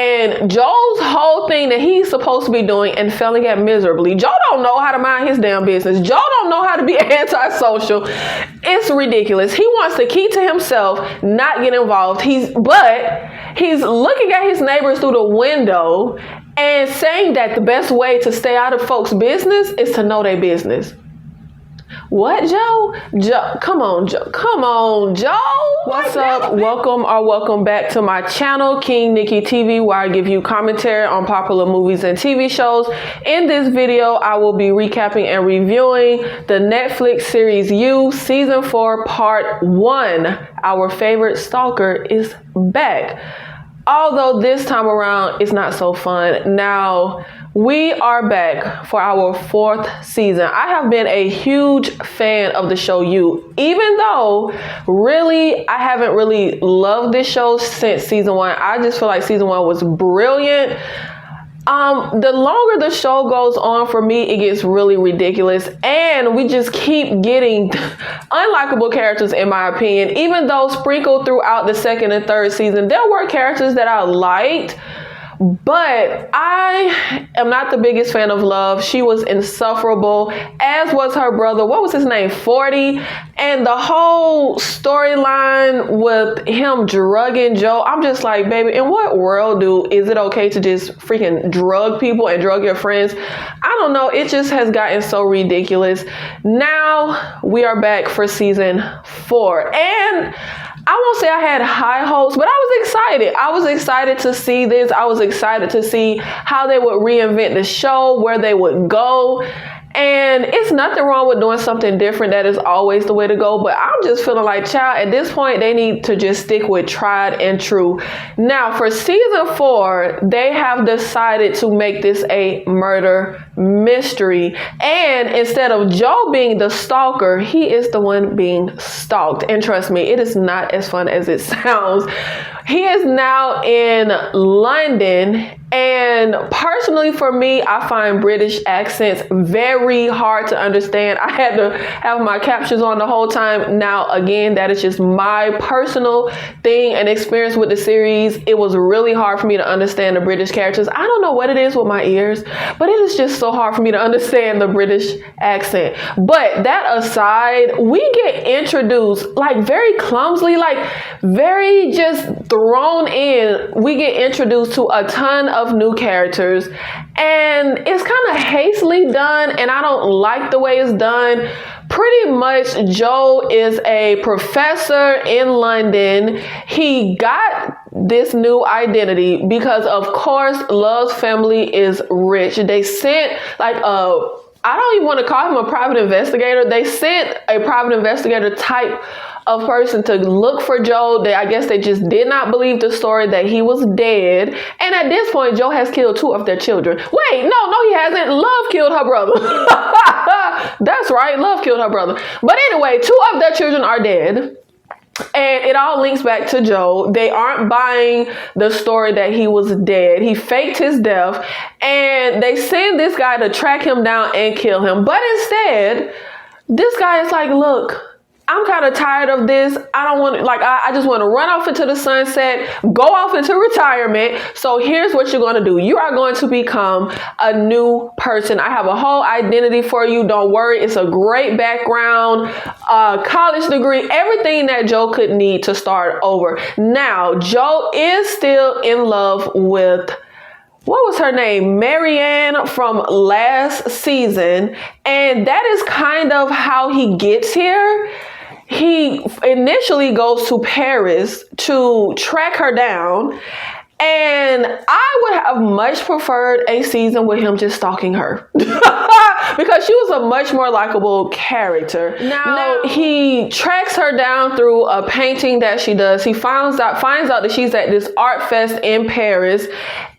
And Joe's whole thing that he's supposed to be doing and failing at miserably. Joe don't know how to mind his damn business. Joe don't know how to be antisocial. It's ridiculous. He wants to keep to himself, not get involved. He's looking at his neighbors through the window and saying that the best way to stay out of folks' business is to know their business. What, Joe? Joe, come on, Joe. Come on, Joe. What's up? Welcome back to my channel, King Nikki TV, where I give you commentary on popular movies and TV shows. In this video, I will be recapping and reviewing the Netflix series You, Season 4, Part 1. Our favorite stalker is back. Although this time around, it's not so fun. Now, we are back for our 4th season. I have been a huge fan of the show You, even though really I haven't really loved this show since season 1. I just feel like season 1 was brilliant. The longer the show goes on, for me, it gets really ridiculous, and we just keep getting unlikable characters, in my opinion. Even though sprinkled throughout the 2nd and 3rd season, there were characters that I liked. But I am not the biggest fan of Love. She was insufferable, as was her brother. What was his name? 40. And the whole storyline with him drugging Joe, I'm just like, baby, in what world is it okay to just freaking drug people and drug your friends? I don't know. It just has gotten so ridiculous. Now we are back for season 4. And I won't say I had high hopes, but I was excited. I was excited to see this. I was excited to see how they would reinvent the show, where they would go. And it's nothing wrong with doing something different. That is always the way to go. But I'm just feeling like, child, at this point, they need to just stick with tried and true. Now, for season 4, they have decided to make this a murder mystery. And instead of Joe being the stalker, he is the one being stalked. And trust me, it is not as fun as it sounds. He is now in London. And personally, for me, I find British accents very hard to understand. I had to have my captions on the whole time. Now, again, that is just my personal thing and experience with the series. It was really hard for me to understand the British characters. I don't know what it is with my ears, but it is just so hard for me to understand the British accent. But that aside, we get introduced like very clumsily, like very just thrown in. We get introduced to a ton of new characters, and it's kind of hastily done, and I don't like the way it's done. Pretty much, Joe is a professor in London. He got this new identity because, of course, Love's family is rich. They sent like I don't even want to call him a private investigator. They sent a private investigator type of person to look for Joe. I guess they just did not believe the story that he was dead. And at this point, Joe has killed 2 of their children. Wait, no, he hasn't. Love killed her brother. That's right. Love killed her brother. But anyway, 2 of their children are dead. And it all links back to Joe. They aren't buying the story that he was dead. He faked his death. And they send this guy to track him down and kill him. But instead, this guy is like, look, I'm kind of tired of this. I don't want to, I just want to run off into the sunset, go off into retirement. So here's what you're going to do. You are going to become a new person. I have a whole identity for you. Don't worry. It's a great background, college degree, everything that Joe could need to start over. Now, Joe is still in love with, what was her name? Marianne from last season. And that is kind of how he gets here. He initially goes to Paris to track her down, and I would have much preferred a season with him just stalking her because she was a much more likable character. Now he tracks her down through a painting that she does. He finds out that she's at this art fest in Paris.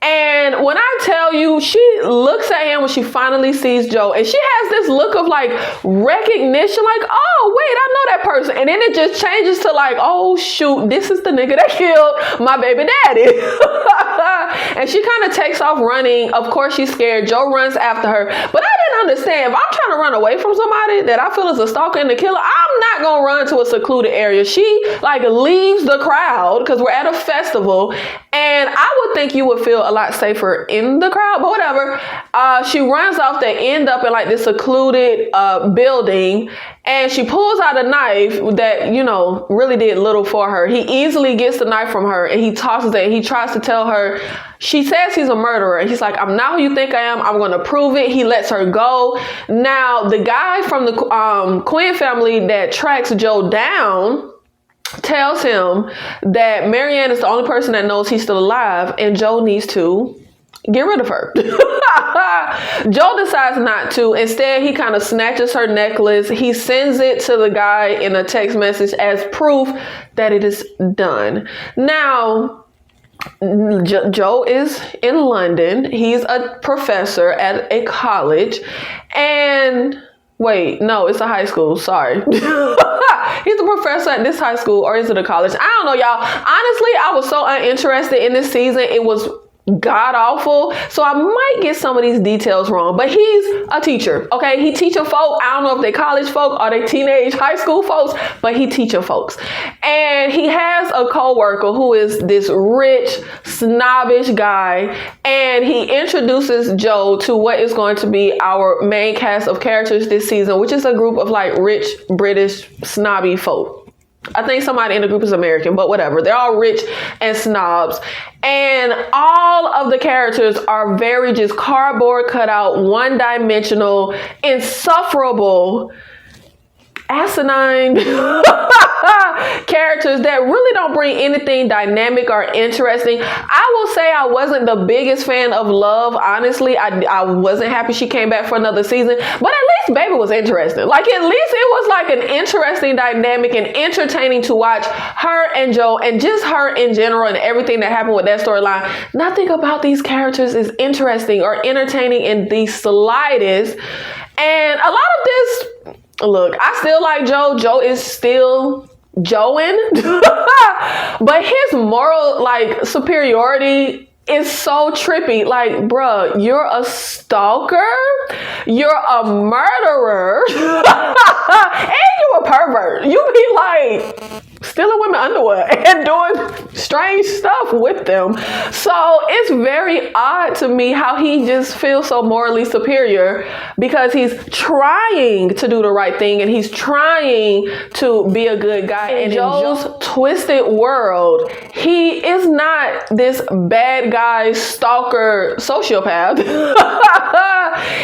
And when I tell you, she looks at him when she finally sees Joe, and she has this look of like recognition, like, oh, wait, I know that person. And then it just changes to like, oh, shoot, this is the nigga that killed my baby daddy. And she kind of takes off running. Of course, she's scared. Joe runs after her. But I didn't understand. If I'm trying to run away from somebody that I feel is a stalker and a killer, I'm not gonna run to a secluded area. She like leaves the crowd because we're at a festival, and I would think you would feel a lot safer in the crowd, but whatever. She runs off. They end up in like this secluded building, and she pulls out a knife that, you know, really did little for her. He easily gets the knife from her and he tosses it, and he tries to tell her, she says he's a murderer. And he's like, I'm not who you think I am. I'm going to prove it. He lets her go. Now, the guy from the Quinn family that tracks Joe down tells him that Marianne is the only person that knows he's still alive, and Joe needs to get rid of her. Joe decides not to. Instead, he kind of snatches her necklace. He sends it to the guy in a text message as proof that it is done. Now, Joe is in London. He's a professor at a college. And wait, no, it's a high school. Sorry. He's a professor at this high school, or is it a college? I don't know, y'all. Honestly, I was so uninterested in this season. It was god awful, so I might get some of these details wrong, but he's a teacher. Okay, he teaching folk. I don't know if they college folk or they teenage high school folks, but he teaching folks. And he has a co-worker who is this rich, snobbish guy, and he introduces Joe to what is going to be our main cast of characters this season, which is a group of like rich British snobby folk. I think somebody in the group is American, but whatever. They're all rich and snobs. And all of the characters are very just cardboard cutout, one-dimensional, insufferable, asinine characters that really don't bring anything dynamic or interesting. I will say I wasn't the biggest fan of Love. Honestly, I wasn't happy she came back for another season, but at least Baby was interesting. Like, at least it was like an interesting dynamic and entertaining to watch her and Joe, and just her in general, and everything that happened with that storyline. Nothing about these characters is interesting or entertaining in the slightest. And a lot of this, look, I still like Joe. Joe is still Joeing. But his moral, like, superiority is so trippy. Like, bruh, you're a stalker, you're a murderer, and you're a pervert. You be like stealing women underwear and doing strange stuff with them. So it's very odd to me how he just feels so morally superior, because he's trying to do the right thing and he's trying to be a good guy. In Joe's twisted world, he is not this bad guy, stalker, sociopath.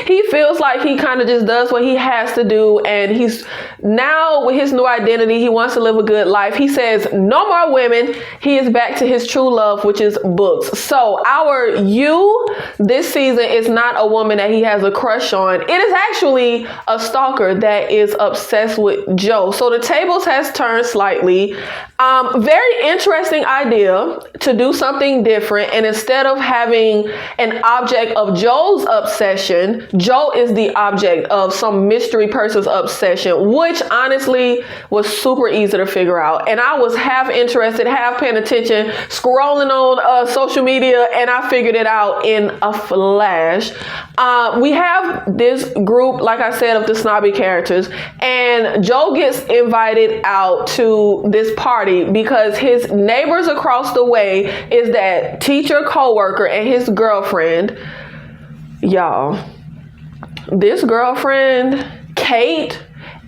He feels like he kind of just does what he has to do, and he's now with his new identity, he wants to live a good life. He says no more women. He is back to his true love, which is books. So our you this season is not a woman that he has a crush on. It is actually a stalker that is obsessed with Joe. So the tables has turned slightly. Very interesting idea to do something different, and instead of having an object of Joe's obsession, Joe is the object of some mystery person's obsession, which honestly was super easy to figure out. And I was half interested, half paying attention, scrolling on social media, and I figured it out in a flash. We have this group, like I said, of the snobby characters, and Joe gets invited out to this party because his neighbors across the way is that teacher co-worker and his girlfriend. Y'all, this girlfriend, Kate,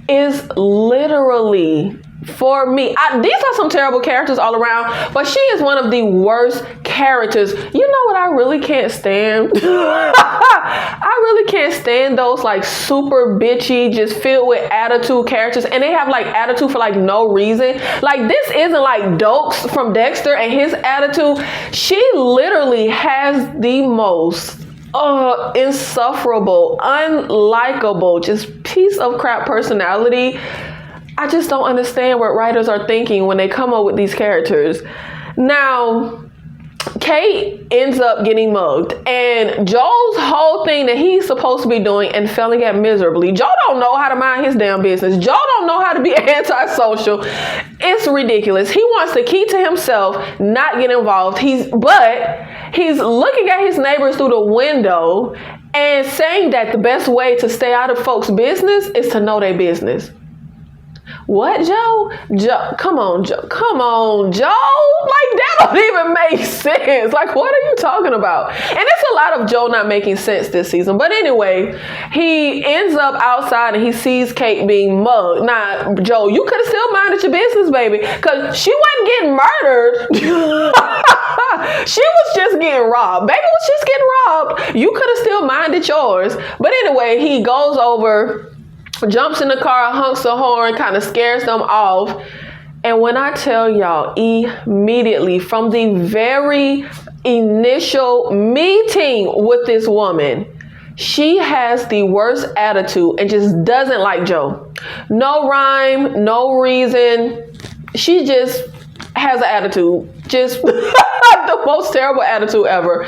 is literally, for me, these are some terrible characters all around, but she is one of the worst characters. You know what I really can't stand? I really can't stand those like super bitchy, just filled with attitude characters, and they have like attitude for like no reason. Like, this isn't like Dokes from Dexter and his attitude. She literally has the most insufferable, unlikable, just piece of crap personality. I just don't understand what writers are thinking when they come up with these characters. Now, Kate ends up getting mugged, and Joe's whole thing that he's supposed to be doing and failing at miserably. Joe don't know how to mind his damn business. Joe don't know how to be antisocial. It's ridiculous. He wants to keep to himself, not get involved. He's looking at his neighbors through the window and saying that the best way to stay out of folks' business is to know their business. What, Joe? Joe, come on, Joe. Come on, Joe. Like, that don't even make sense. Like, what are you talking about? And it's a lot of Joe not making sense this season. But anyway, he ends up outside and he sees Kate being mugged. Now, Joe, you could have still minded your business, baby, because she wasn't getting murdered. She was just getting robbed. Baby was just getting robbed. You could have still minded yours. But anyway, he goes over, jumps in the car, honks the horn, kind of scares them off. And when I tell y'all, immediately from the very initial meeting with this woman, she has the worst attitude and just doesn't like Joe. No rhyme, no reason. She just has an attitude. Just the most terrible attitude ever.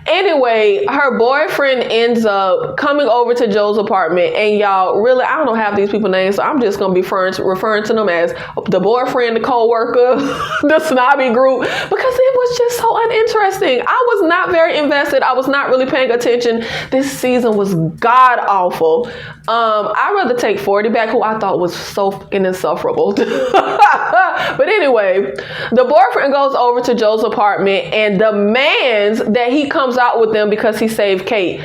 Anyway, her boyfriend ends up coming over to Joe's apartment, and y'all, really, I don't know half these people's names, so I'm just gonna be referring to them as the boyfriend, the co-worker, the snobby group, because it was just so uninteresting. I was not very invested. I was not really paying attention. This season was god awful. I'd rather take 40 back, who I thought was so fucking insufferable. But anyway, the boyfriend goes over to Joe's apartment and demands that he comes out with them because he saved Kate.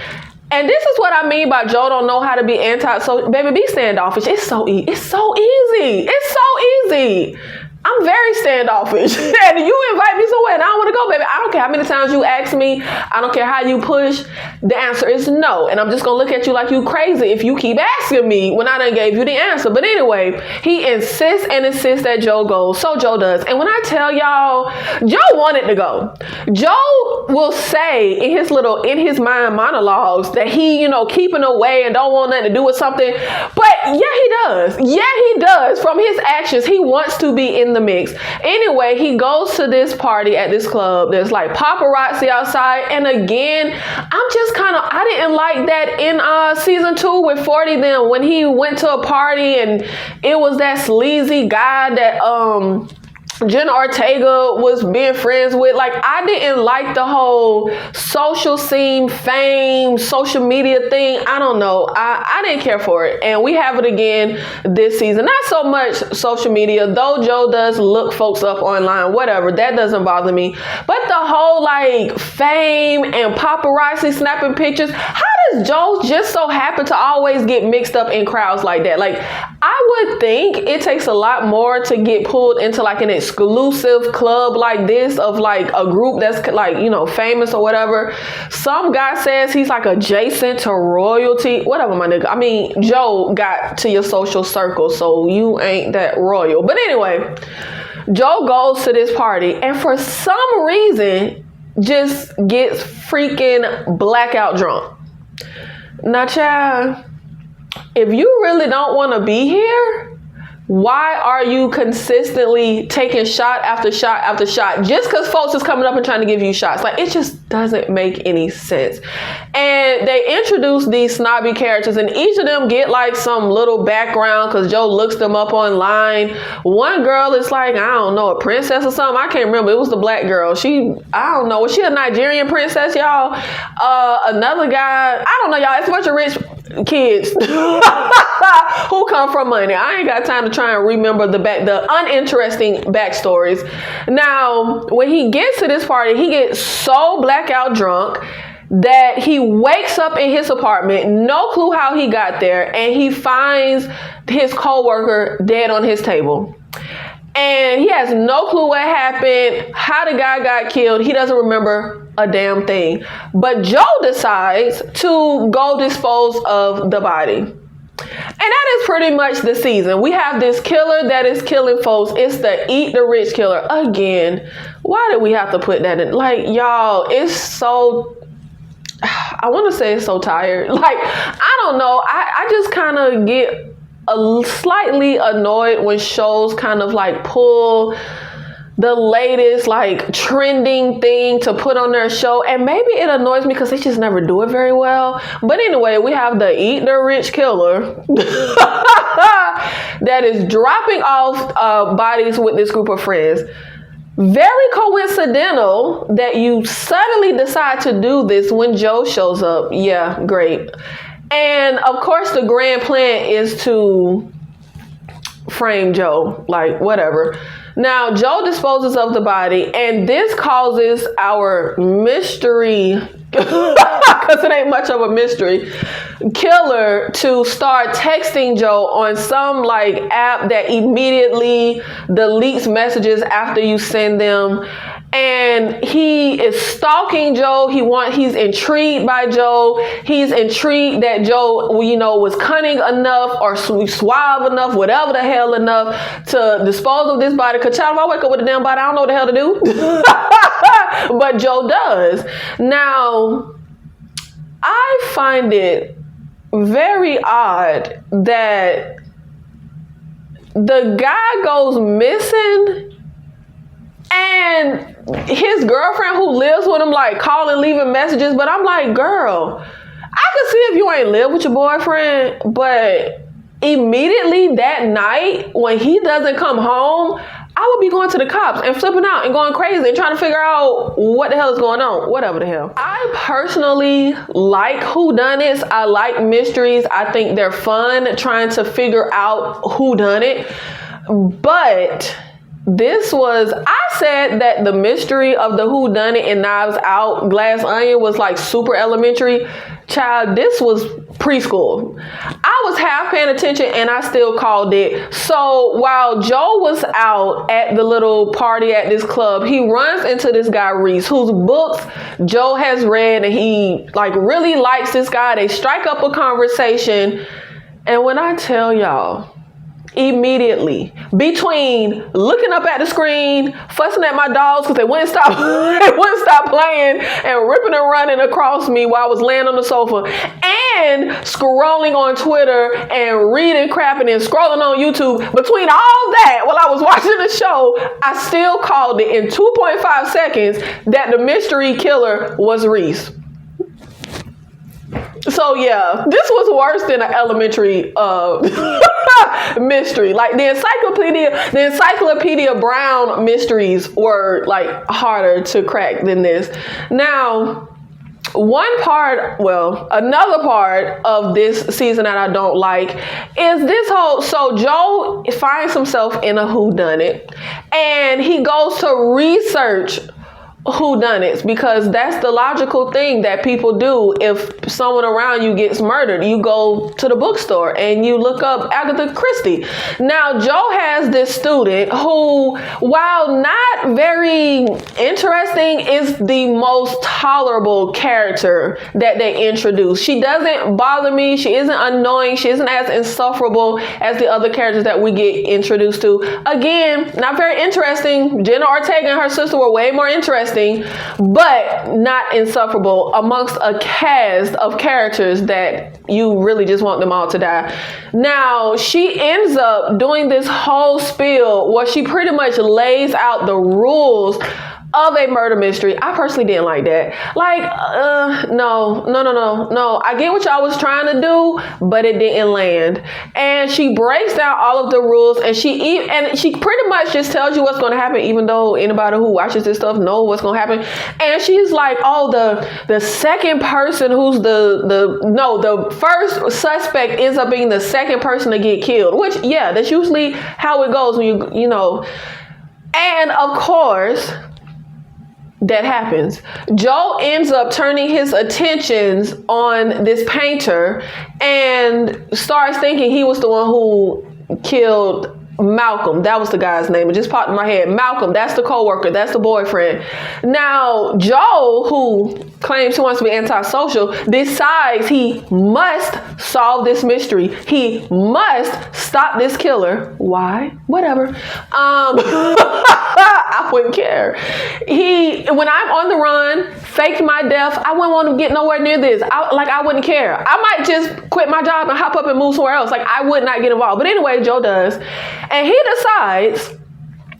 And this is what I mean by Joe don't know how to be so baby, be standoffish. It's so easy. It's so easy. I'm very standoffish. And you invite me somewhere and I don't want to go, baby. I don't care how many times you ask me. I don't care how you push. The answer is no. And I'm just going to look at you like you crazy if you keep asking me when I done gave you the answer. But anyway, he insists that Joe goes. So Joe does. And when I tell y'all, Joe wanted to go. Joe will say in his mind monologues that he, keeping away and don't want nothing to do with something. But yeah, he does. Yeah, he does. From his actions, he wants to be in the mix. Anyway, he goes to this party at this club. There's like paparazzi outside. And again, I didn't like that in season 2 with 40 then when he went to a party and it was that sleazy guy that Jenna Ortega was being friends with. Like, I didn't like the whole social scene, fame, social media thing. I don't know. I didn't care for it. And we have it again this season. Not so much social media, though Joe does look folks up online, whatever. That doesn't bother me. But the whole like fame and paparazzi snapping pictures, how does Joe just so happen to always get mixed up in crowds like that? Like, I would think it takes a lot more to get pulled into like an exclusive club like this of like a group that's like, famous or whatever. Some guy says he's like adjacent to royalty. Whatever, my nigga. I mean, Joe got to your social circle, so you ain't that royal. But anyway, Joe goes to this party and for some reason just gets freaking blackout drunk. Now, child, if you really don't want to be here, why are you consistently taking shot after shot after shot just because folks is coming up and trying to give you shots? Like, it just doesn't make any sense. And they introduce these snobby characters and each of them get like some little background because Joe looks them up online. One girl is like, I don't know, a princess or something. I can't remember. It was the black girl. I don't know. Was she a Nigerian princess, y'all? Another guy, I don't know, y'all. It's a bunch of rich kids who come from money. I ain't got time to try and remember the uninteresting backstories. Now, when he gets to this party, he gets so blackout drunk that he wakes up in his apartment, no clue how he got there, and he finds his coworker dead on his table. And he has no clue what happened, how the guy got killed. He doesn't remember a damn thing. But Joe decides to go dispose of the body. And that is pretty much the season. We have this killer that is killing folks. It's the eat the rich killer. Again, why did we have to put that in? Like, y'all, it's so... I want to say it's so tired. Like, I don't know. I just kind of get slightly annoyed when shows kind of like pull the latest like trending thing to put on their show, and maybe it annoys me because they just never do it very well. But anyway, we have the eat the rich killer that is dropping off bodies with this group of friends. Very coincidental that you suddenly decide to do this when Joe shows up. Yeah, great. And of course, the grand plan is to frame Joe, like whatever. Now Joe disposes of the body, and this causes our mystery, because it ain't much of a mystery, killer to start texting Joe on some like app that immediately deletes messages after you send them. And he is stalking Joe. He's intrigued by Joe. He's intrigued that Joe, you know, was cunning enough or suave enough, whatever the hell enough to dispose of this body. Cause child, if I wake up with a damn body, I don't know what the hell to do. But Joe does. Now, I find it very odd that the guy goes missing and his girlfriend who lives with him like calling, leaving messages. But I'm like, girl, I can see if you ain't live with your boyfriend, but immediately that night when he doesn't come home, I would be going to the cops and flipping out and going crazy and trying to figure out what the hell is going on. Whatever the hell. I personally like whodunits. I like mysteries. I think they're fun trying to figure out who done it. But I said that the mystery of the whodunit in Knives Out, Glass Onion was like super elementary. Child, this was preschool. I was half paying attention and I still called it. So while Joe was out at the little party at this club, he runs into this guy Reese, whose books Joe has read, and he like really likes this guy. They strike up a conversation. And when I tell y'all, immediately, between looking up at the screen, fussing at my dogs because they wouldn't stop playing and ripping and running across me while I was laying on the sofa, and scrolling on Twitter and reading crap and then scrolling on YouTube, between all that while I was watching the show, I still called it in 2.5 seconds that the mystery killer was Reese. So yeah, this was worse than an elementary mystery. Like the Encyclopedia Brown mysteries were like harder to crack than this. Now, another part of this season that I don't like is so Joe finds himself in a whodunit and he goes to research whodunits, because that's the logical thing that people do. If someone around you gets murdered, you go to the bookstore and you look up Agatha Christie. Now, Joe has this student who, while not very interesting, is the most tolerable character that they introduce. She doesn't bother me. She isn't annoying. She isn't as insufferable as the other characters that we get introduced to. Again, not very interesting. Jenna Ortega and her sister were way more interesting, but not insufferable amongst a cast of characters that you really just want them all to die. Now, she ends up doing this whole spiel where she pretty much lays out the rules of a murder mystery. I personally didn't like that. Like, no. I get what y'all was trying to do, but it didn't land. And she breaks down all of the rules, and she pretty much just tells you what's going to happen, even though anybody who watches this stuff knows what's going to happen. And she's like, oh, the second person who's the first suspect ends up being the second person to get killed, which, yeah, that's usually how it goes when you know. And of course, that happens. Joe ends up turning his attentions on this painter and starts thinking he was the one who killed Malcolm. That was the guy's name. It just popped in my head. Malcolm, that's the co-worker. That's the boyfriend. Now, Joe, who claims he wants to be antisocial, decides he must solve this mystery. He must stop this killer. Why? Whatever. I wouldn't care. When I'm on the run, faked my death, I wouldn't want to get nowhere near this. I wouldn't care. I might just quit my job and hop up and move somewhere else. Like, I would not get involved. But anyway, Joe does. And he decides,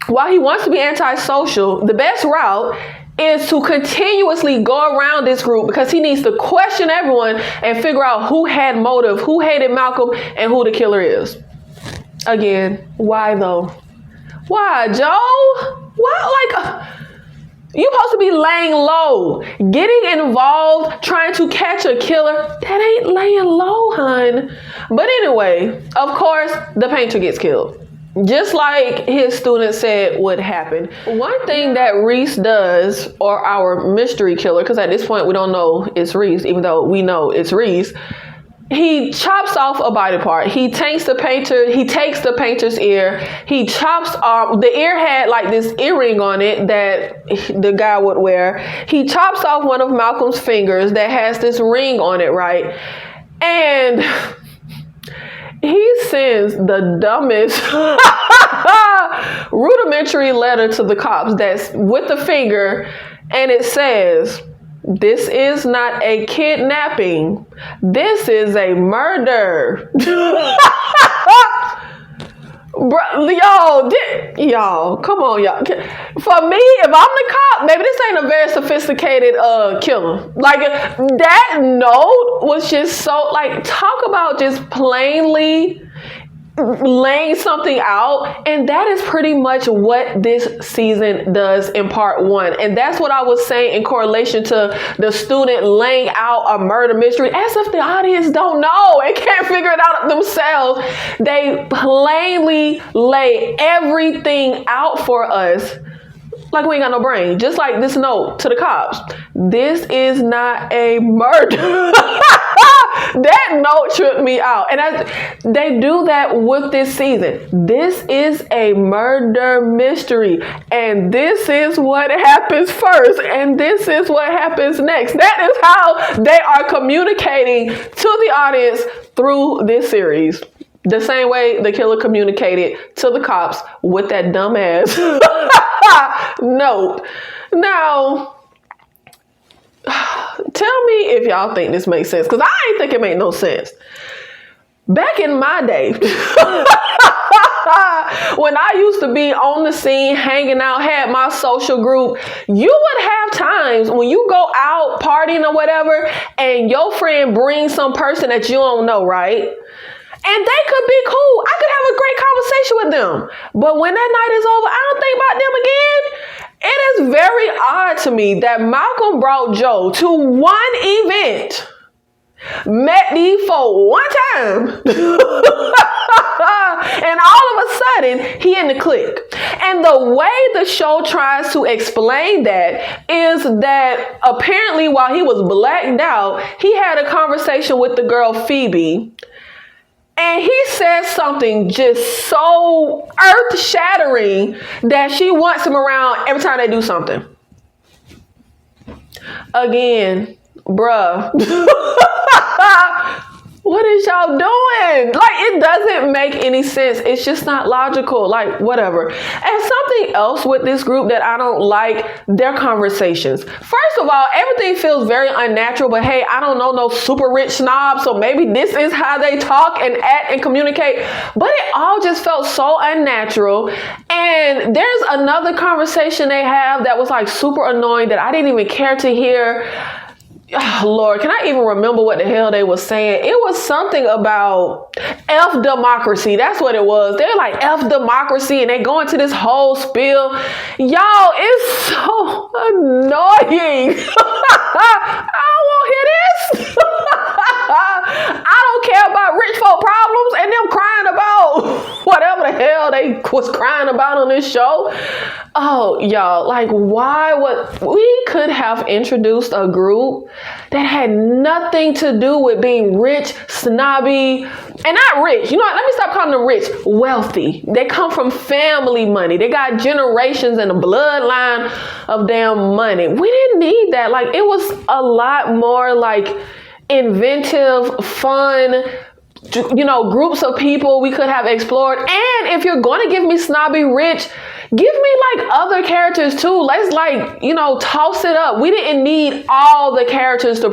while he wants to be antisocial, the best route is to continuously go around this group, because he needs to question everyone and figure out who had motive, who hated Malcolm, and who the killer is. Again, why though? Why, Joe? Why? Like, you're supposed to be laying low. Getting involved, trying to catch a killer, that ain't laying low, hun. But anyway, of course, the painter gets killed. Just like his student said would happen. One thing that Reese does, or our mystery killer, because at this point we don't know it's Reese, even though we know it's Reese, he chops off a body part. He takes the painter's ear. He chops off, the ear had like this earring on it that the guy would wear. He chops off one of Malcolm's fingers that has this ring on it, right? And he sends the dumbest rudimentary letter to the cops that's with the finger, and it says, "This is not a kidnapping. This is a murder." Bro, y'all, come on, y'all. For me, if I'm the cop, maybe this ain't a very sophisticated killer. Like, that note was just so, like, talk about just plainly laying something out, and that is pretty much what this season does in part 1. And that's what I was saying in correlation to the student laying out a murder mystery, as if the audience don't know and can't figure it out themselves. They plainly lay everything out for us like we ain't got no brain. Just like this note to the cops. This is not a murder. That note tripped me out. And they do that with this season. This is a murder mystery. And this is what happens first. And this is what happens next. That is how they are communicating to the audience through this series. The same way the killer communicated to the cops with that dumbass note. Now, tell me if y'all think this makes sense, because I ain't think it made no sense. Back in my day, when I used to be on the scene, hanging out, had my social group, you would have times when you go out partying or whatever, and your friend brings some person that you don't know, right? And they could be cool. I could have a great conversation with them. But when that night is over, I don't think about them again. It is very odd to me that Malcolm brought Joe to one event, met these for one time, and all of a sudden, he in the clique. And the way the show tries to explain that is that apparently while he was blacked out, he had a conversation with the girl Phoebe. And he says something just so earth-shattering that she wants him around every time they do something. Again, bruh. What is y'all doing? Like, it doesn't make any sense. It's just not logical. Like, whatever. And something else with this group that I don't like, their conversations. First of all, everything feels very unnatural, but hey, I don't know no super rich snob, so maybe this is how they talk and act and communicate. But it all just felt so unnatural. And there's another conversation they have that was like super annoying that I didn't even care to hear. Oh, Lord, can I even remember what the hell they were saying? It was something about F democracy. That's what it was. They're like F democracy, and they go into this whole spiel. Y'all, it's so annoying. I don't want to hear this. I don't care about rich folk problems and them crying about whatever the hell they was crying about on this show. Oh, y'all, like, why would we could have introduced a group that had nothing to do with being rich, snobby, and not rich. You know what? Let me stop calling them rich. Wealthy. They come from family money. They got generations and a bloodline of damn money. We didn't need that. Like, it was a lot more like inventive, fun, you know, groups of people we could have explored. And if you're going to give me snobby rich, give me like other characters too. Let's like, you know, toss it up. We didn't need all the characters to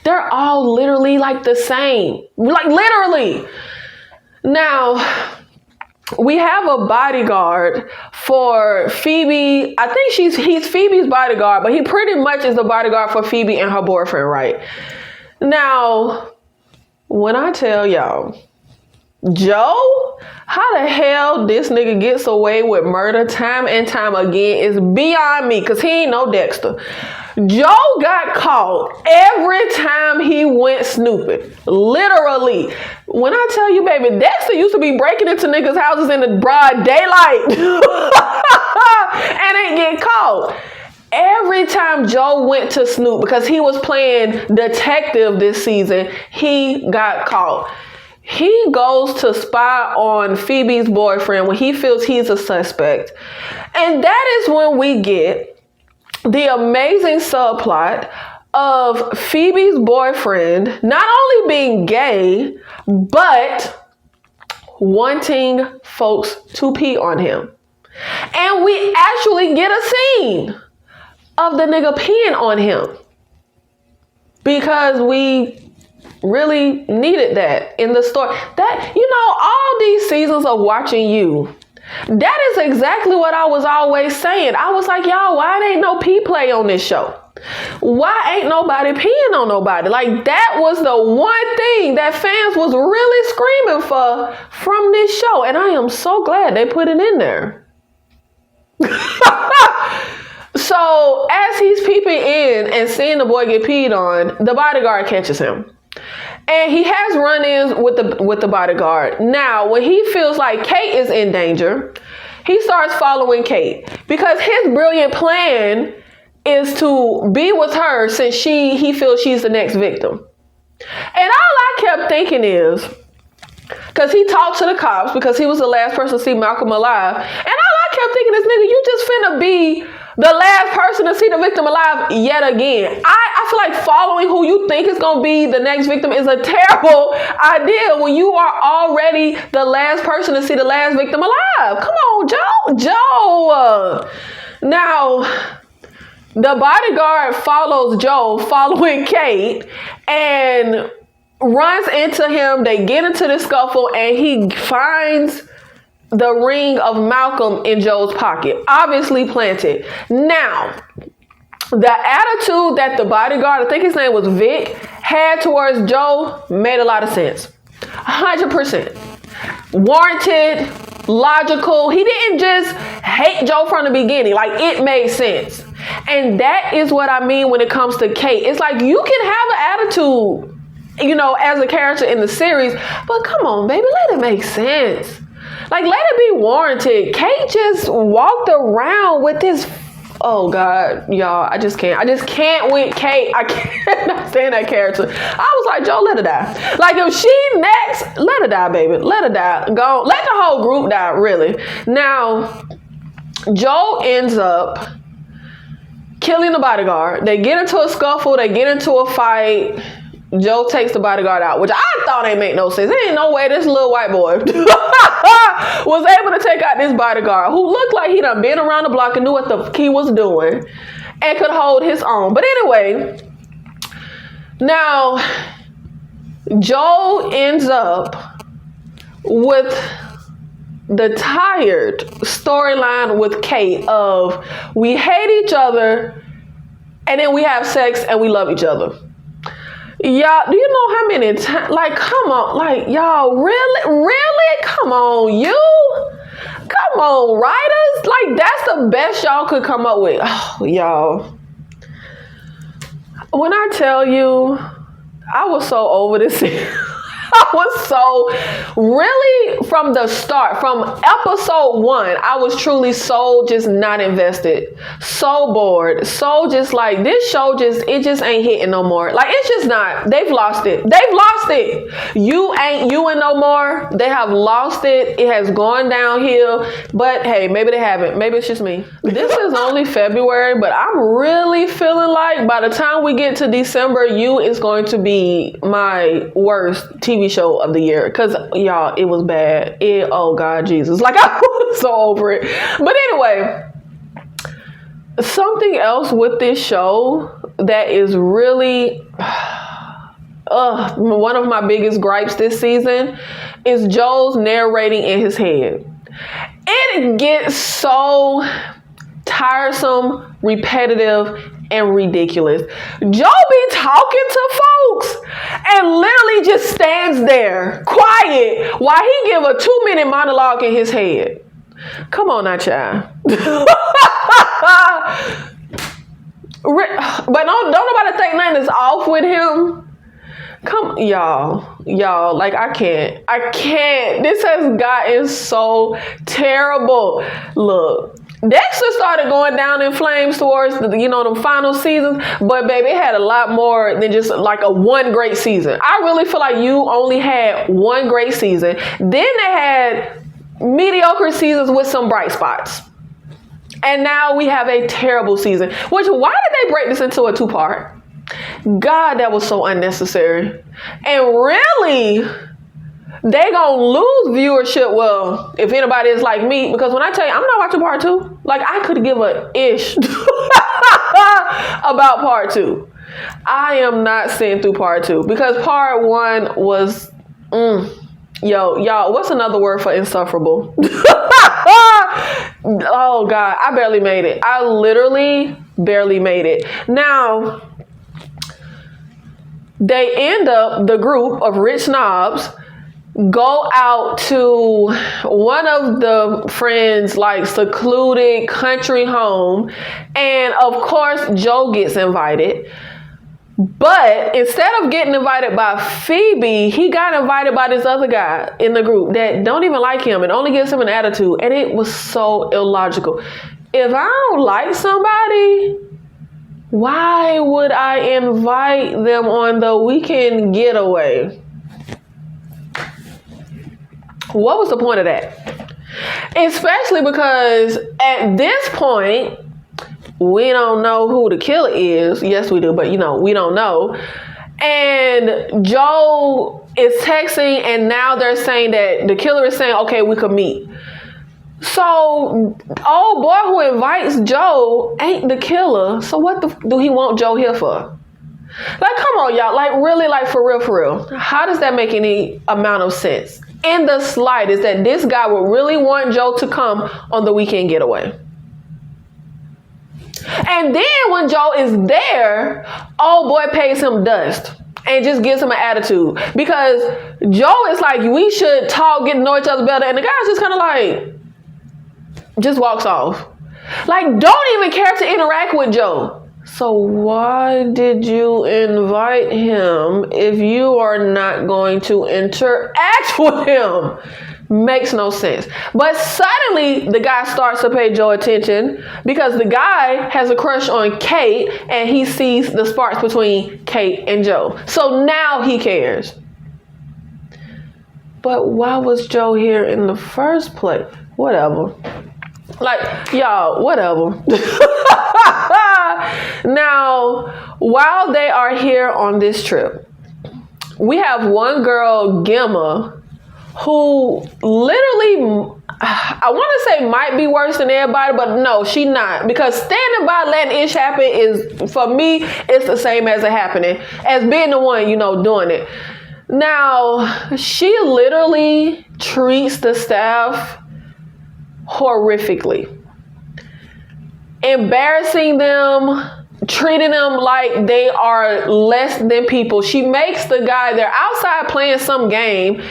they're all literally like the same. Like literally. Now, we have a bodyguard for Phoebe. I think he's Phoebe's bodyguard, but he pretty much is the bodyguard for Phoebe and her boyfriend, right? Now, when I tell y'all, Joe, how the hell this nigga gets away with murder time and time again is beyond me, because he ain't no Dexter. Joe got caught every time he went snooping. Literally. When I tell you, baby, Dexter used to be breaking into niggas' houses in the broad daylight and ain't get caught. Every time Joe went to snoop, because he was playing detective this season, he got caught. He goes to spy on Phoebe's boyfriend when he feels he's a suspect. And that is when we get the amazing subplot of Phoebe's boyfriend not only being gay, but wanting folks to pee on him. And we actually get a scene of the nigga peeing on him, because we really needed that in the story. That, you know, all these seasons of watching you, that is exactly what I was always saying. I was like, y'all, why ain't no pee play on this show? Why ain't nobody peeing on nobody? Like, that was the one thing that fans was really screaming for from this show. And I am so glad they put it in there. So as he's peeping in and seeing the boy get peed on, the bodyguard catches him. And he has run-ins with the bodyguard. Now, when he feels like Kate is in danger, he starts following Kate, because his brilliant plan is to be with her since he feels she's the next victim. And all I kept thinking is, because he talked to the cops because he was the last person to see Malcolm alive, and all I kept thinking is, nigga, you just finna be the last person to see the victim alive yet again. I feel like following who you think is going to be the next victim is a terrible idea when you are already the last person to see the last victim alive. Come on, Joe. Now, the bodyguard follows Joe following Kate and runs into him. They get into the scuffle and he finds the ring of Malcolm in Joe's pocket, obviously planted. Now, the attitude that the bodyguard, I think his name was Vic, had towards Joe made a lot of sense. 100%. Warranted, logical. He didn't just hate Joe from the beginning. Like, it made sense. And that is what I mean when it comes to Kate. It's like, you can have an attitude, you know, as a character in the series, but come on, baby, let it make sense. Like, let it be warranted. Kate just walked around with this. Oh, God, y'all, I just can't with Kate. I can't stand that character. I was like, Joe, let her die. Like, if she next, let her die, baby. Let her die. Go. Let the whole group die, really. Now, Joe ends up killing the bodyguard. They get into a scuffle. They get into a fight. Joe takes the bodyguard out, which I thought ain't make no sense. There ain't no way this little white boy was able to take out this bodyguard who looked like he done been around the block and knew what the he was doing and could hold his own. But anyway, now Joe ends up with the tired storyline with Kate of we hate each other and then we have sex and we love each other. Y'all, do you know how many times, like, come on, like, y'all, really, come on, come on, writers, like, that's the best y'all could come up with. Oh, y'all, when I tell you, I was so over this. I was so, really, from the start, from episode 1, I was truly so just not invested, so bored, so just like, this show it just ain't hitting no more. Like, it's just not. They've lost it. You ain't you and no more. They have lost it. It has gone downhill. But hey, maybe they haven't. Maybe it's just me. This is only February, but I'm really feeling like by the time we get to December, You is going to be my worst TV show of the year, because y'all, it was bad. Oh God, Jesus, like, I was so over it. But anyway, something else with this show that is really one of my biggest gripes this season is Joe's narrating in his head. It gets so tiresome, repetitive, and ridiculous. Joe be talking to folks and literally just stands there quiet while he give a 2-minute monologue in his head. Come on now, child. But don't nobody think nothing is off with him. Come, y'all, like I can't. This has gotten so terrible. Look, Dexter started going down in flames towards them final seasons, but baby, it had a lot more than just like a one great season. I really feel like you only had one great season. Then they had mediocre seasons with some bright spots. And now we have a terrible season. Why did they break this into a 2-part? God, that was so unnecessary. And really, they gonna lose viewership. Well, if anybody is like me, because when I tell you, I'm not watching part 2. Like, I could give a ish about part 2. I am not sitting through part 2 because part 1 was, y'all, what's another word for insufferable? Oh God, I barely made it. I literally barely made it. Now, they end up, the group of rich snobs go out to one of the friends' like secluded country home, and of course Joe gets invited. But instead of getting invited by Phoebe, he got invited by this other guy in the group that don't even like him and only gives him an attitude. And it was so illogical. If I don't like somebody, why would I invite them on the weekend getaway? What was the point of that? Especially because at this point, we don't know who the killer is. Yes, we do, but we don't know. And Joe is texting, and now they're saying that the killer is saying, okay, we could meet. So, old boy who invites Joe ain't the killer. So what do he want Joe here for? Like, come on, y'all. Like, really, like, for real. How does that make any amount of sense? In the slightest, that this guy would really want Joe to come on the weekend getaway. And then when Joe is there, old boy pays him dust and just gives him an attitude. Because Joe is like, we should talk, get to know each other better. And the guy's just kind of like, just walks off. Like, don't even care to interact with Joe. So why did you invite him if you are not going to interact with him? Makes no sense. But suddenly the guy starts to pay Joe attention because the guy has a crush on Kate and he sees the sparks between Kate and Joe. So now he cares. But why was Joe here in the first place? Whatever. Like, y'all, whatever. Now, while they are here on this trip, we have one girl, Gemma, who literally, I want to say might be worse than everybody, but no, she not. Because standing by letting ish happen is, for me, it's the same as it happening, as being the one, doing it. Now, she literally treats the staff horrifically. Embarrassing them, treating them like they are less than people. She makes the guy, they're outside playing some game,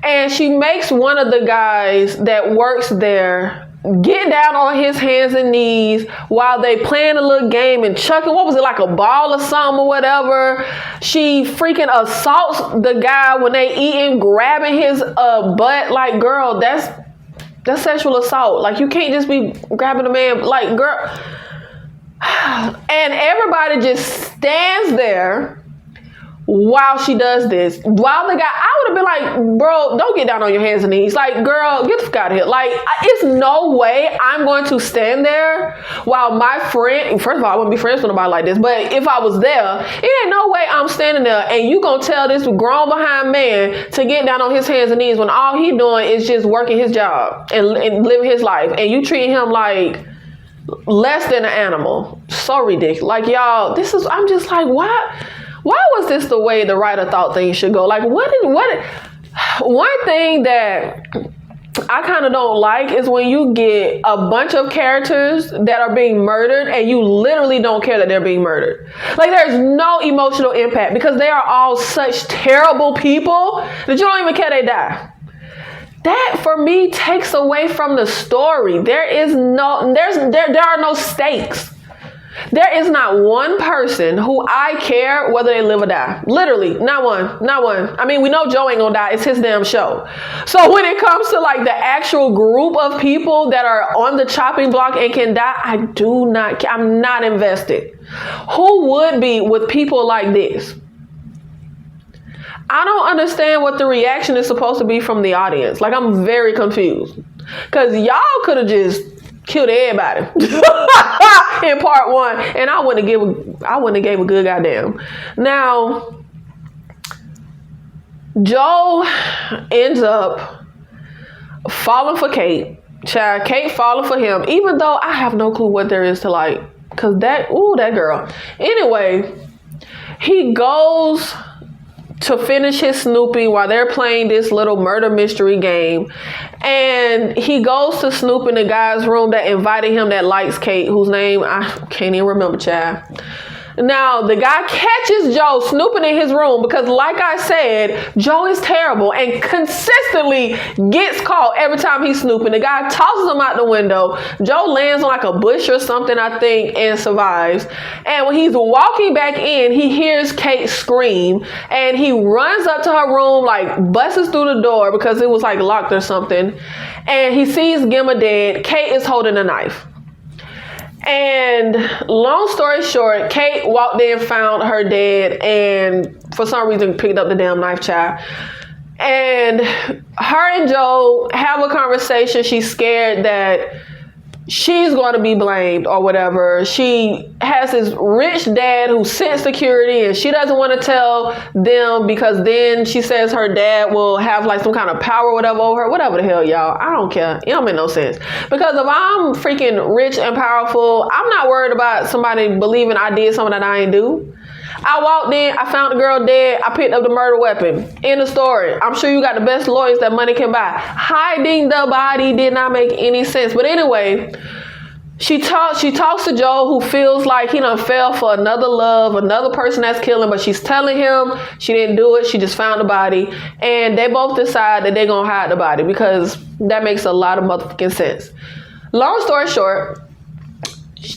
and she makes one of the guys that works there get down on his hands and knees while they playing a little game and chucking, what was it, like a ball or something or whatever. She freaking assaults the guy when they eating, grabbing his butt. Like, girl, that's sexual assault. Like, you can't just be grabbing a man, like, girl. And everybody just stands there while she does this. While the guy, I would have been like, bro, don't get down on your hands and knees. Like, girl, get the fuck out of here. Like, it's no way I'm going to stand there while my friend, first of all, I wouldn't be friends with nobody like this, but if I was there, it ain't no way I'm standing there and you gonna tell this grown behind man to get down on his hands and knees when all he doing is just working his job and living his life, and you treating him like less than an animal. So ridiculous. Like, y'all, I'm just like, why was this the way the writer thought things should go? Like, one thing that I kind of don't like is when you get a bunch of characters that are being murdered and you literally don't care that they're being murdered. Like, there's no emotional impact because they are all such terrible people that you don't even care they die. That for me takes away from the story. There are no stakes. There is not one person who I care whether they live or die. Literally, not one. I mean, we know Joe ain't gonna die. It's his damn show. So when it comes to like the actual group of people that are on the chopping block and can die, I'm not invested. Who would be with people like this? I don't understand what the reaction is supposed to be from the audience. Like, I'm very confused. Because y'all could have just killed everybody in part one, and I wouldn't have gave a good goddamn. Now, Joe ends up falling for Kate. Child, Kate falling for him, even though I have no clue what there is to like. Because that girl. Anyway, he goes to finish his snooping while they're playing this little murder mystery game. And he goes to snoop in the guy's room that invited him that likes Kate, whose name I can't even remember, child. Now, the guy catches Joe snooping in his room because, like I said, Joe is terrible and consistently gets caught every time he's snooping. The guy tosses him out the window. Joe lands on like a bush or something, I think, and survives. And when he's walking back in, he hears Kate scream and he runs up to her room, like busts through the door because it was like locked or something. And he sees Gemma dead. Kate is holding a knife. And long story short, Kate walked in, found her dead, and for some reason picked up the damn knife, child. And her and Joe have a conversation. She's scared that she's going to be blamed or whatever. She has this rich dad who sent security and she doesn't want to tell them because then she says her dad will have like some kind of power or whatever over her. Whatever the hell, y'all. I don't care. It don't make no sense. Because if I'm freaking rich and powerful, I'm not worried about somebody believing I did something that I ain't do. I walked in, I found the girl dead, I picked up the murder weapon. End of story. I'm sure you got the best lawyers that money can buy. Hiding the body did not make any sense. But anyway, she talks to Joe, who feels like he done fell for another love, another person that's killing, but she's telling him she didn't do it, she just found the body. And they both decide that they're gonna hide the body because that makes a lot of motherfucking sense. Long story short,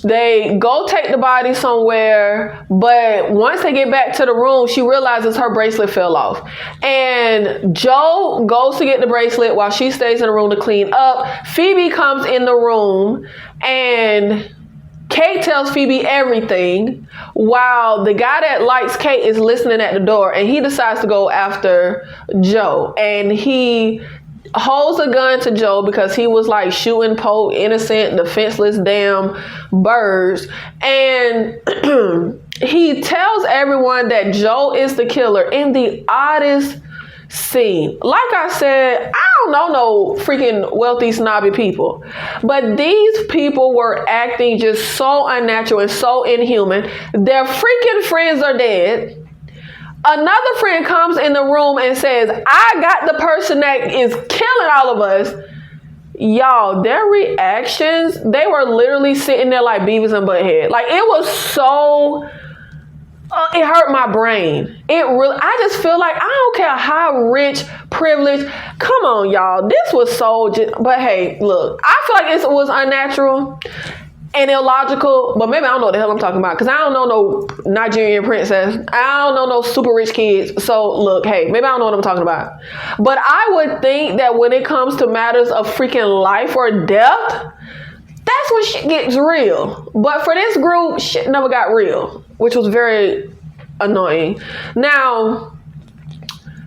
they go take the body somewhere, but once they get back to the room, she realizes her bracelet fell off. And Joe goes to get the bracelet while she stays in the room to clean up. Phoebe comes in the room and Kate tells Phoebe everything while the guy that likes Kate is listening at the door, and he decides to go after Joe. And he holds a gun to Joe because he was like shooting innocent, defenseless damn birds. And he tells everyone that Joe is the killer in the oddest scene. Like I said, I don't know no freaking wealthy snobby people, but these people were acting just so unnatural and so inhuman. Their freaking friends are dead. Another friend comes in the room and says, I got the person that is killing all of us. Y'all, their reactions, they were literally sitting there like Beavis and Butthead. Like, it was so, it hurt my brain. I just feel like, I don't care how rich, privileged, come on, y'all. This was so, but hey, look, I feel like it was unnatural and illogical, but maybe I don't know what the hell I'm talking about because I don't know no Nigerian princess. I don't know no super rich kids. So look, hey, maybe I don't know what I'm talking about. But I would think that when it comes to matters of freaking life or death, that's when shit gets real. But for this group, shit never got real, which was very annoying. Now,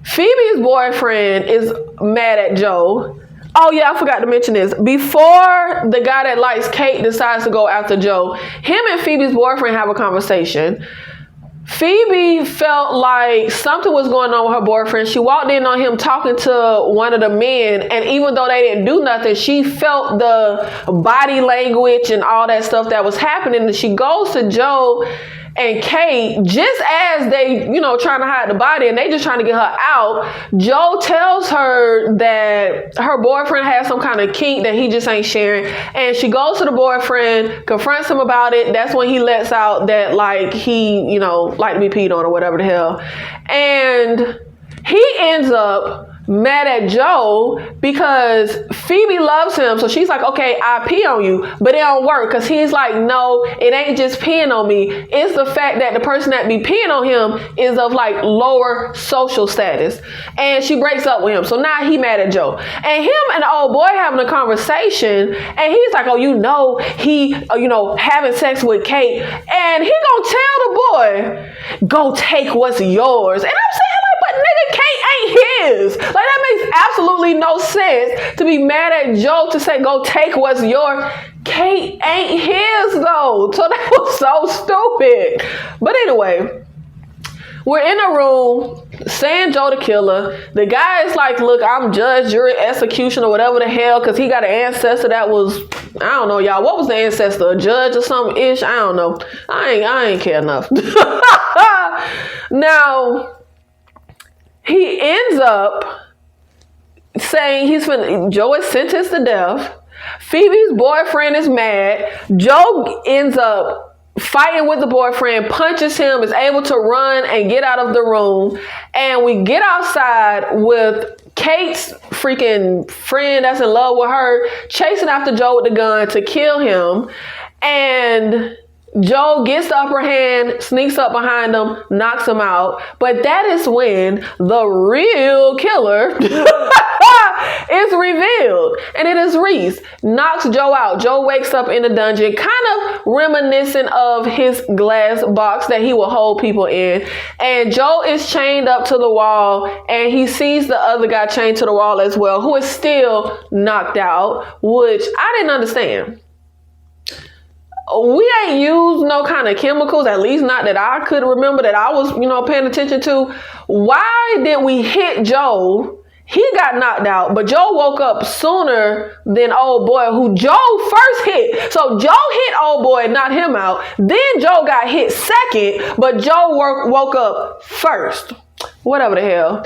Phoebe's boyfriend is mad at Joe. Oh yeah, I forgot to mention this. Before the guy that likes Kate decides to go after Joe, him and Phoebe's boyfriend have a conversation. Phoebe felt like something was going on with her boyfriend. She walked in on him talking to one of the men, and even though they didn't do nothing, she felt the body language and all that stuff that was happening. And she goes to Joe And Kate, just as they, trying to hide the body and they just trying to get her out, Joe tells her that her boyfriend has some kind of kink that he just ain't sharing. And she goes to the boyfriend, confronts him about it. That's when he lets out that like he, like to be peed on or whatever the hell. And he ends up mad at Joe because Phoebe loves him. So she's like, okay, I pee on you, but it don't work. Cause he's like, no, it ain't just peeing on me. It's the fact that the person that be peeing on him is of like lower social status. And she breaks up with him. So now he mad at Joe. And him and the old boy having a conversation. And he's like, oh, he, having sex with Kate. And he gonna tell the boy, go take what's yours. And I'm saying, but nigga, Kate ain't his. Like, that makes absolutely no sense to be mad at Joe to say, go take what's yours. Kate ain't his, though. So that was so stupid. But anyway, we're in a room saying Joe the killer. The guy is like, look, I'm judge, jury, execution, or whatever the hell, because he got an ancestor that was, I don't know, y'all. What was the ancestor? A judge or something ish? I don't know. I ain't care enough. Now, he ends up saying Joe is sentenced to death. Phoebe's boyfriend is mad. Joe ends up fighting with the boyfriend, punches him, is able to run and get out of the room. And we get outside with Kate's freaking friend that's in love with her chasing after Joe with the gun to kill him. And Joe gets the upper hand, sneaks up behind him, knocks him out. But that is when the real killer is revealed. And it is Reese. Knocks Joe out. Joe wakes up in the dungeon, kind of reminiscent of his glass box that he will hold people in. And Joe is chained up to the wall, and he sees the other guy chained to the wall as well, who is still knocked out, which I didn't understand. We ain't used no kind of chemicals, at least not that I could remember that I was, paying attention to. Why did we hit Joe? He got knocked out, but Joe woke up sooner than old boy, who Joe first hit. So Joe hit old boy and knocked him out. Then Joe got hit second, but Joe woke up first. Whatever the hell.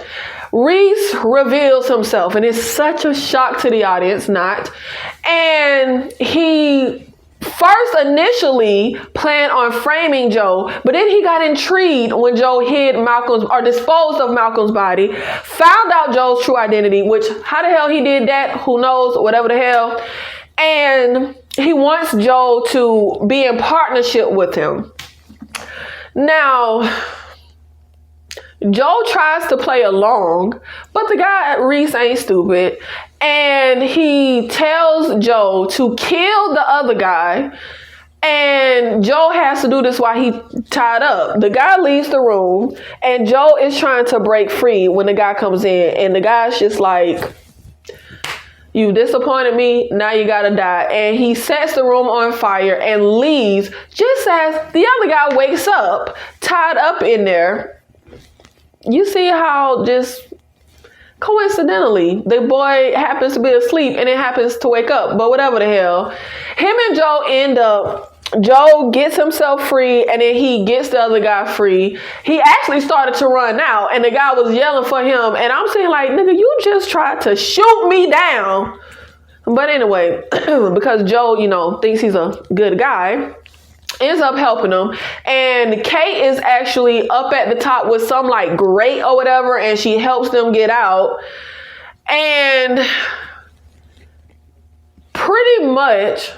Reese reveals himself, and it's such a shock to the audience, not. And he first initially planned on framing Joe, but then he got intrigued when Joe hid disposed of Malcolm's body, found out Joe's true identity, which how the hell he did that, who knows, whatever the hell. And he wants Joe to be in partnership with him. Now, Joe tries to play along, but the guy at Reese ain't stupid. And he tells Joe to kill the other guy. And Joe has to do this while he tied up. The guy leaves the room, and Joe is trying to break free when the guy comes in. And the guy's just like, you disappointed me, now you gotta die. And he sets the room on fire and leaves just as the other guy wakes up, tied up in there. You see how just coincidentally the boy happens to be asleep and it happens to wake up, but whatever the hell. Him and Joe Joe gets himself free, and then he gets the other guy free. He actually started to run out, and the guy was yelling for him. And I'm saying, like, nigga, you just tried to shoot me down. But anyway, because Joe, thinks he's a good guy, ends up helping him. And Kate is actually up at the top with some like grate or whatever, and she helps them get out. And pretty much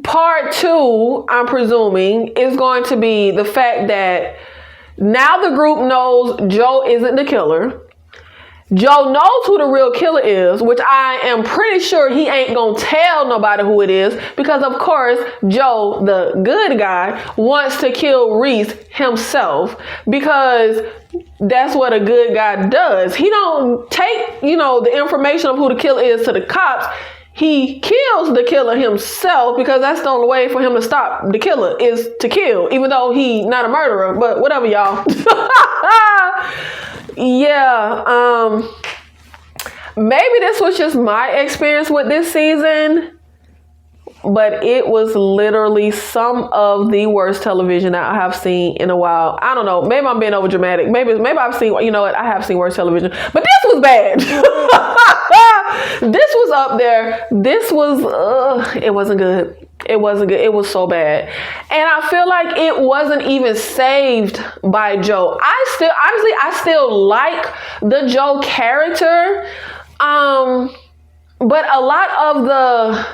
part 2, I'm presuming, is going to be the fact that now the group knows Joe isn't the killer. Joe knows who the real killer is, which I am pretty sure he ain't gonna tell nobody who it is, because of course Joe, the good guy, wants to kill Reese himself, because that's what a good guy does. He don't take, the information of who the killer is to the cops. He kills the killer himself, because that's the only way for him to stop the killer is to kill, even though he not a murderer. But whatever, y'all. Yeah, maybe this was just my experience with this season. but it was literally some of the worst television that I have seen in a while. I don't know. Maybe I'm being over dramatic. Maybe I've seen, you know what? I have seen worse television, but this was bad. This was up there. This was, it wasn't good. It wasn't good. It was so bad. And I feel like it wasn't even saved by Joe. I still like the Joe character. But a lot of the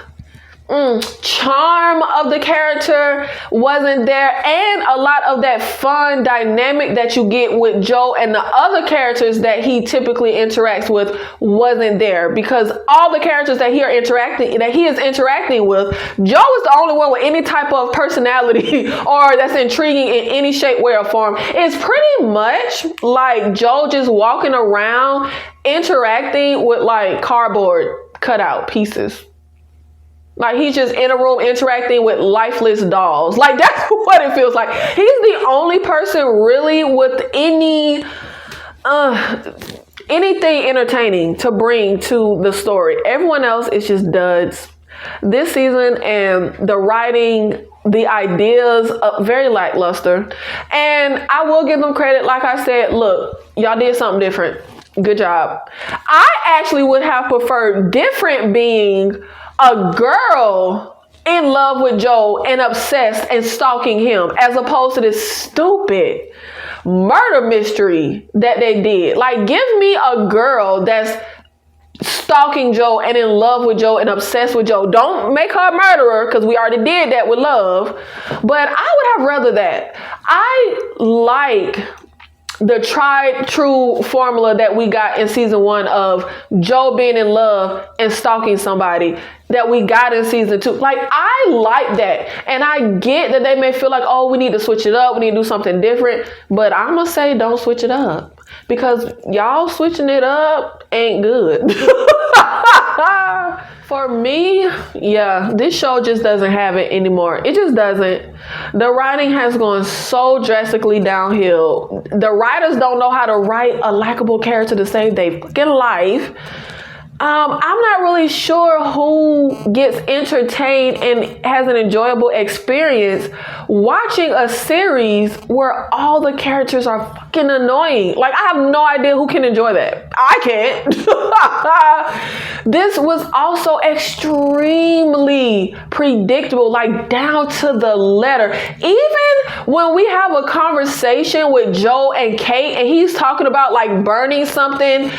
charm of the character wasn't there, and a lot of that fun dynamic that you get with Joe and the other characters that he typically interacts with wasn't there, because all the characters that he is interacting with, Joe is the only one with any type of personality or that's intriguing in any shape, way, or form. It's pretty much like Joe just walking around interacting with like cardboard cutout pieces. Like he's just in a room interacting with lifeless dolls. Like that's what it feels like. He's the only person really with anything entertaining to bring to the story. Everyone else is just duds. This season, and the writing, the ideas, very lackluster. And I will give them credit. Like I said, look, y'all did something different. Good job. I actually would have preferred different being a girl in love with Joe and obsessed and stalking him, as opposed to this stupid murder mystery that they did. Like, give me a girl that's stalking Joe and in love with Joe and obsessed with Joe. Don't make her a murderer, because we already did that with Love. But I would have rather that. I like the tried true formula that we got in season 1 of Joe being in love and stalking somebody that we got in season 2. Like, I like that. And I get that they may feel like, oh, we need to switch it up. We need to do something different. But I'm going to say don't switch it up, because y'all switching it up ain't good. For me, yeah, this show just doesn't have it anymore. It just doesn't. The writing has gone so drastically downhill. The writers don't know how to write a likable character to save their fucking life. I'm not really sure who gets entertained and has an enjoyable experience watching a series where all the characters are fucking annoying. Like, I have no idea who can enjoy that. I can't. This was also extremely predictable, like down to the letter. Even when we have a conversation with Joe and Kate and he's talking about like burning something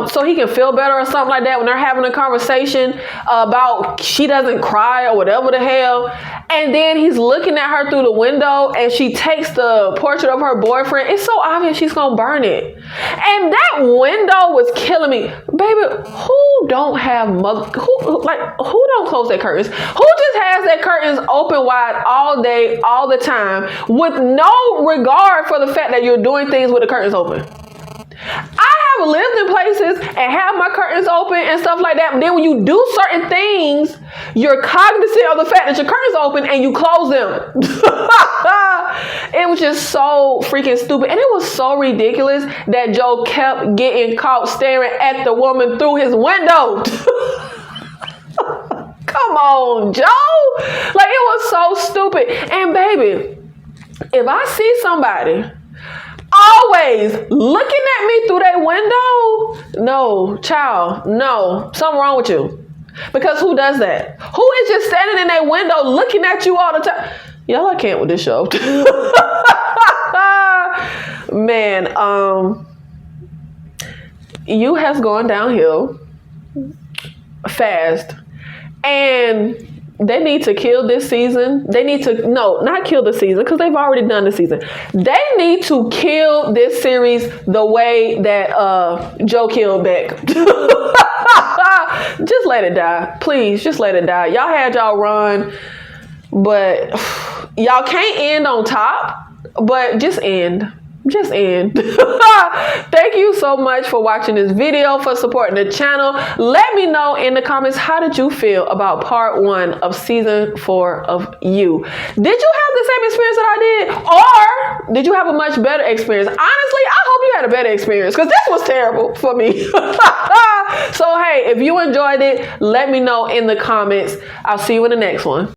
so he can feel better or something like that, when they're having a conversation about she doesn't cry or whatever the hell, and then he's looking at her through the window and she takes the portrait of her boyfriend, it's so obvious she's gonna burn it. And that window was killing me. Baby, who don't have who don't close their curtains? Who just has their curtains open wide all day, all the time, with no regard for the fact that you're doing things with the curtains open? I have lived in places and have my curtains open and stuff like that. But then when you do certain things, you're cognizant of the fact that your curtains open and you close them. It was just so freaking stupid. And it was so ridiculous that Joe kept getting caught staring at the woman through his window. Come on, Joe. Like, it was so stupid. And baby, if I see somebody always looking at me through that window, no, child, no, something wrong with you. Because who does that? Who is just standing in that window looking at you all the time? Y'all, I can't with this show. Man, you has gone downhill fast. And they need to kill this season. They need to, no, not kill the season, because they've already done the season. They need to kill this series the way that Joe killed Beck. Just let it die. Please, just let it die. Y'all had y'all run, but y'all can't end on top, but just end. Just end. Thank you so much for watching this video, for supporting the channel. Let me know in the comments, how did you feel about part 1 of season 4 of You? Did you have the same experience that I did? Or did you have a much better experience? Honestly, I hope you had a better experience, because this was terrible for me. So hey, If you enjoyed it, let me know in the comments. I'll see you in the next one.